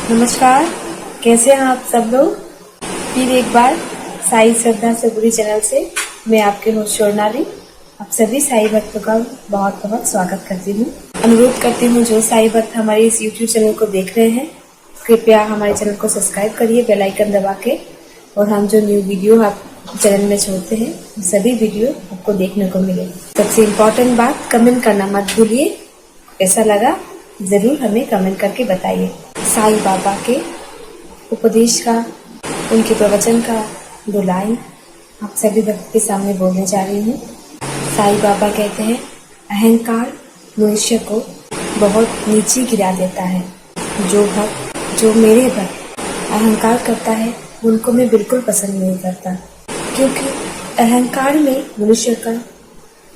नमस्कार, कैसे हैं आप सब लोग। फिर एक बार साई श्रद्धा सबूरी चैनल से मैं आपके होस्ट स्वर्णाली आप सभी साई भक्तों का बहुत बहुत स्वागत करती हूँ। अनुरोध करती हूँ जो साई भक्त हमारे इस यूट्यूब चैनल को देख रहे हैं, कृपया हमारे चैनल को सब्सक्राइब करिए बेल आइकन दबा के, और हम जो न्यू वीडियो आप चैनल में छोड़ते हैं सभी वीडियो आपको देखने को मिले। सबसे इम्पोर्टेंट बात, कमेंट करना मत भूलिए। कैसा लगा जरूर हमें कमेंट करके बताइए। साई बाबा के उपदेश का, उनके प्रवचन का 2 लाइन आप सभी भक्त के सामने बोलने जा रही हूँ। साई बाबा कहते हैं, अहंकार मनुष्य को बहुत नीचे गिरा देता है। जो मेरे भक्त अहंकार करता है उनको मैं बिल्कुल पसंद नहीं करता, क्योंकि अहंकार में मनुष्य का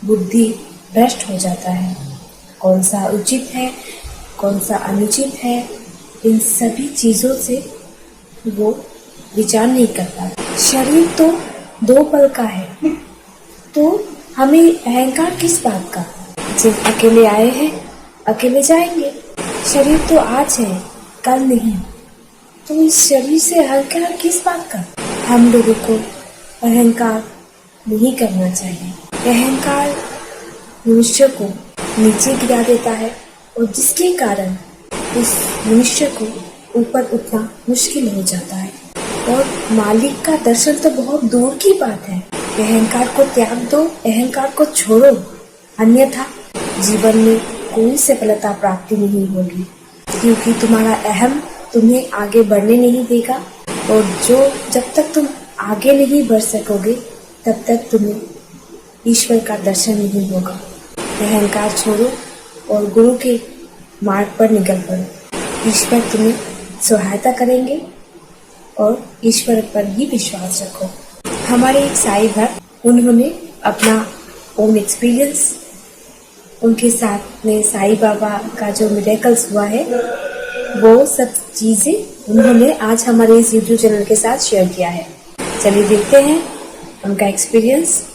बुद्धि भ्रष्ट हो जाता है। कौन सा उचित है, कौन सा अनुचित है, इन सभी चीज़ों से वो विचार नहीं करता। शरीर तो 2 पल का है, तो हमें अहंकार किस बात का। जब अकेले आए हैं अकेले जाएंगे। शरीर तो आज है कल नहीं, तो इस शरीर से अहंकार किस बात का। हम लोगों को अहंकार नहीं करना चाहिए। अहंकार मनुष्य को नीचे गिरा देता है, और जिसके कारण उस मनुष्य को ऊपर उठना मुश्किल हो जाता है, और मालिक का दर्शन तो बहुत दूर की बात है। अहंकार को त्याग दो, अहंकार को छोड़ो, अन्यथा जीवन में कोई सफलता प्राप्ति नहीं होगी, क्योंकि तुम्हारा अहम तुम्हें आगे बढ़ने नहीं देगा, और जब तक तुम आगे नहीं बढ़ सकोगे तब तक तुम्हें ईश्वर का दर्शन नहीं होगा। अहंकार छोड़ो और गुरु के मार्ग पर निकल पड़ो। ईश्वर तुम्हें सहायता करेंगे, और ईश्वर पर ही विश्वास रखो। हमारे एक साई भक्त, उन्होंने अपना ओन एक्सपीरियंस, उनके साथ में साई बाबा का जो मिरेकल्स हुआ है वो सब चीज़ें उन्होंने आज हमारे इस यूट्यूब चैनल के साथ शेयर किया है। चलिए देखते हैं उनका एक्सपीरियंस।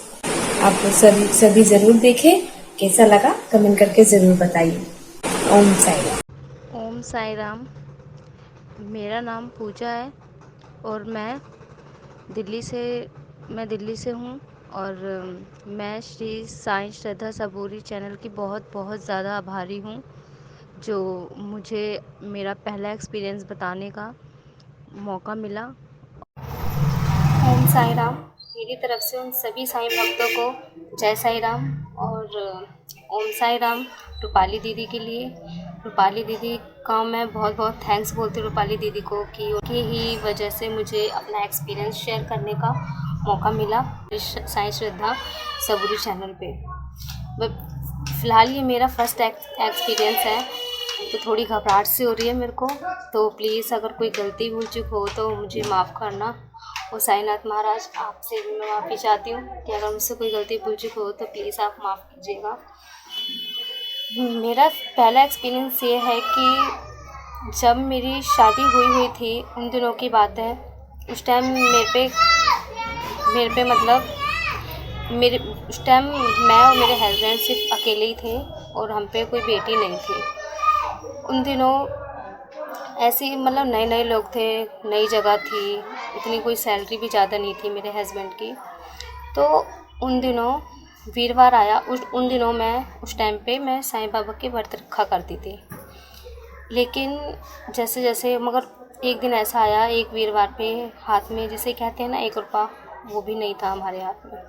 आप सभी ज़रूर देखें। कैसा लगा कमेंट करके ज़रूर बताइए। ओम साई राम। ओम साई राम। मेरा नाम पूजा है और मैं दिल्ली से हूँ, और मैं श्री साई श्रद्धा सबूरी चैनल की बहुत बहुत ज़्यादा आभारी हूँ, जो मुझे मेरा पहला एक्सपीरियंस बताने का मौका मिला। ओम साई राम। मेरी तरफ से उन सभी साईं भक्तों को जय साई राम, और ओम साई राम रूपाली दीदी के लिए। रूपाली दीदी का मैं बहुत बहुत थैंक्स बोलती हूँ रूपाली दीदी को, कि उनकी ही वजह से मुझे अपना एक्सपीरियंस शेयर करने का मौका मिला साईं श्रद्धा सबूरी चैनल पे। फ़िलहाल ये मेरा फर्स्ट एक्सपीरियंस है, तो थोड़ी घबराहट सी हो रही है मेरे को, तो प्लीज़ अगर कोई गलती भूल चूक हो तो मुझे माफ़ करना। और साईनाथ महाराज, आपसे भी मैं माफ़ी चाहती हूँ कि अगर मुझसे कोई गलती भूल चूक हो तो प्लीज़ आप माफ़ कीजिएगा। मेरा पहला एक्सपीरियंस ये है कि जब मेरी शादी हुई थी उन दिनों की बात है। उस टाइम मेरे पे मतलब मेरे उस टाइम मैं और मेरे हस्बैंड सिर्फ अकेले ही थे, और हम पे कोई बेटी नहीं थी। उन दिनों ऐसे ही मतलब नए लोग थे, नई जगह थी, इतनी कोई सैलरी भी ज़्यादा नहीं थी मेरे हस्बैंड की। तो उन दिनों वीरवार आया, उन दिनों उस टाइम पे मैं साईं बाबा के व्रत रखा करती थी। लेकिन जैसे जैसे मगर एक दिन ऐसा आया, एक वीरवार पे हाथ में जिसे कहते हैं ना 1 रुपया, वो भी नहीं था हमारे हाथ में।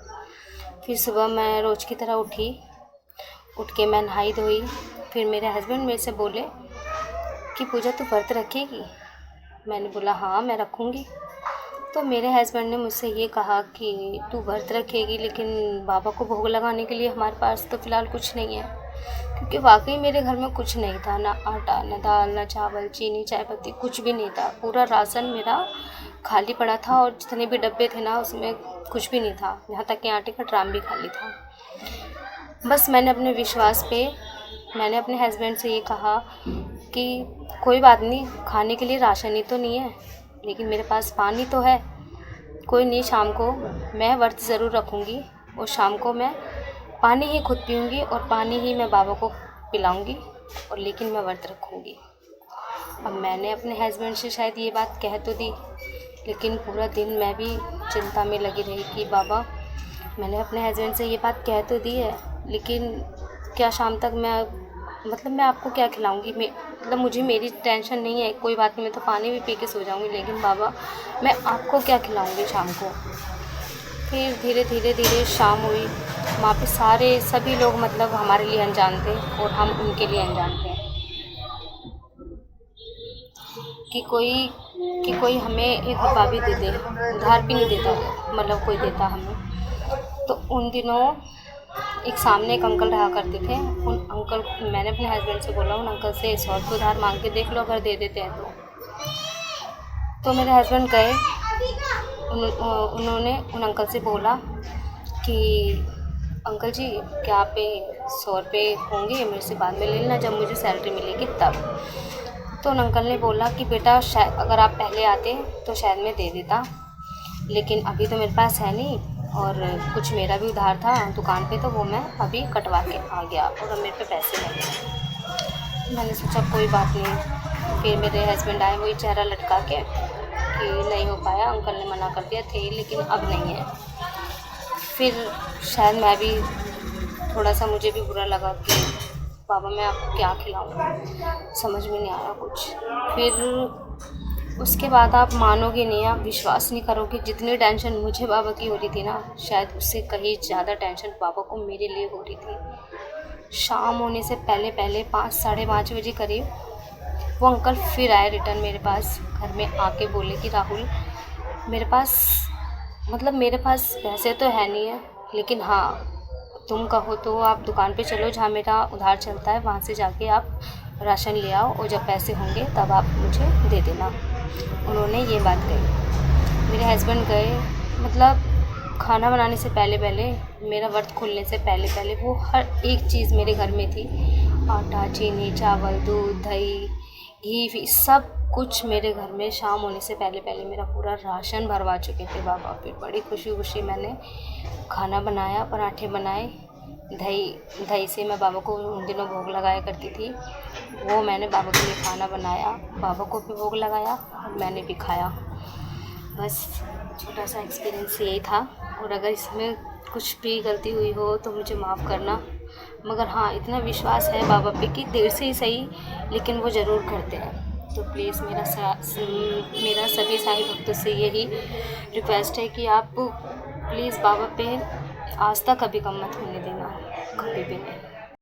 फिर सुबह मैं रोज़ की तरह उठ के मैं नहाई धोई। फिर मेरे हस्बैंड मेरे से बोले कि पूजा तू व्रत रखेगी। मैंने बोला हाँ मैं रखूँगी। तो मेरे हस्बैंड ने मुझसे ये कहा कि तू व्रत रखेगी, लेकिन बाबा को भोग लगाने के लिए हमारे पास तो फ़िलहाल कुछ नहीं है, क्योंकि वाकई मेरे घर में कुछ नहीं था, ना आटा, ना दाल, ना चावल, चीनी, चाय पत्ती, कुछ भी नहीं था। पूरा राशन मेरा खाली पड़ा था, और जितने भी डब्बे थे ना उसमें कुछ भी नहीं था, यहाँ तक कि आटे का ड्राम भी खाली था। बस मैंने अपने विश्वास पे मैंने अपने हस्बैंड से ये कहा कि कोई बात नहीं, खाने के लिए राशन ही तो नहीं है, लेकिन मेरे पास पानी तो है। कोई नहीं, शाम को मैं व्रत ज़रूर रखूँगी, और शाम को मैं पानी ही खुद पीऊँगी, और पानी ही मैं बाबा को पिलाऊँगी, और लेकिन मैं व्रत रखूँगी। अब मैंने अपने हस्बैंड से शायद ये बात कह तो दी, लेकिन पूरा दिन मैं भी चिंता में लगी रही कि बाबा मैंने अपने हस्बैंड से ये बात कह तो दी है, लेकिन क्या शाम तक मैं आपको क्या खिलाऊंगी। मतलब मुझे मेरी टेंशन नहीं है, कोई बात नहीं, मैं तो पानी भी पी के सो जाऊंगी, लेकिन बाबा मैं आपको क्या खिलाऊंगी शाम को। फिर धीरे धीरे शाम हुई। वहाँ पे सभी लोग मतलब हमारे लिए अनजान थे और हम उनके लिए अनजान थे कि कोई हमें 1 रुपया भी दे दे, उधार भी नहीं देता, मतलब कोई देता हमें। तो उन दिनों एक अंकल रहा करते थे। उन अंकल मैंने अपने हस्बैंड से बोला उन अंकल से 100 रुपये उधार मांग के देख लो, अगर दे देते हैं तो मेरे हस्बैंड गए। उन्होंने उन अंकल से बोला कि अंकल जी क्या आप पे 100 रुपये होंगे, मेरे से बाद में ले लेना जब मुझे सैलरी मिलेगी तब। तो उन अंकल ने बोला कि बेटा शायद अगर आप पहले आते तो शायद मैं दे देता, लेकिन अभी तो मेरे पास है नहीं, और कुछ मेरा भी उधार था दुकान पे, तो वो मैं अभी कटवा के आ गया और अब मेरे पे पैसे नहीं। मैंने सोचा कोई बात नहीं। फिर मेरे हस्बैंड आए वही चेहरा लटका के कि नहीं हो पाया, अंकल ने मना कर दिया थे लेकिन अब नहीं है। फिर शायद मैं भी थोड़ा सा मुझे भी बुरा लगा कि बाबा मैं आपको क्या खिलाऊं, समझ में नहीं आया कुछ। फिर उसके बाद आप मानोगे नहीं, आप विश्वास नहीं करोगे, जितनी टेंशन मुझे बाबा की हो रही थी ना, शायद उससे कहीं ज़्यादा टेंशन बाबा को मेरे लिए हो रही थी। शाम होने से पहले 5 साढ़े 5 बजे करीब वो अंकल फिर आए रिटर्न मेरे पास, घर में आके बोले कि राहुल मेरे पास पैसे तो है नहीं है, लेकिन हाँ तुम कहो तो आप दुकान पे चलो जहाँ मेरा उधार चलता है, वहाँ से जाके आप राशन ले आओ और जब पैसे होंगे तब आप मुझे दे देना। उन्होंने ये बात कही। मेरे हस्बैंड गए, मतलब खाना बनाने से पहले मेरा व्रत खुलने से पहले वो हर एक चीज़ मेरे घर में थी। आटा, चीनी, चावल, दूध, दही, घी, सब कुछ मेरे घर में शाम होने से पहले मेरा पूरा राशन भरवा चुके थे बाबा। फिर बड़ी खुशी मैंने खाना बनाया, पराठे बनाए, दही से मैं बाबा को उन दिनों भोग लगाया करती थी, वो मैंने बाबा के लिए खाना बनाया, बाबा को भी भोग लगाया और मैंने भी खाया। बस छोटा सा एक्सपीरियंस यही था, और अगर इसमें कुछ भी गलती हुई हो तो मुझे माफ़ करना, मगर हाँ इतना विश्वास है बाबा पे कि देर से ही सही लेकिन वो ज़रूर करते हैं। तो प्लीज़ मेरा सभी साईं भक्तों से यही रिक्वेस्ट है कि आप प्लीज़ बाबा पे आस्था कभी कम मत होने देना, कभी भी नहीं।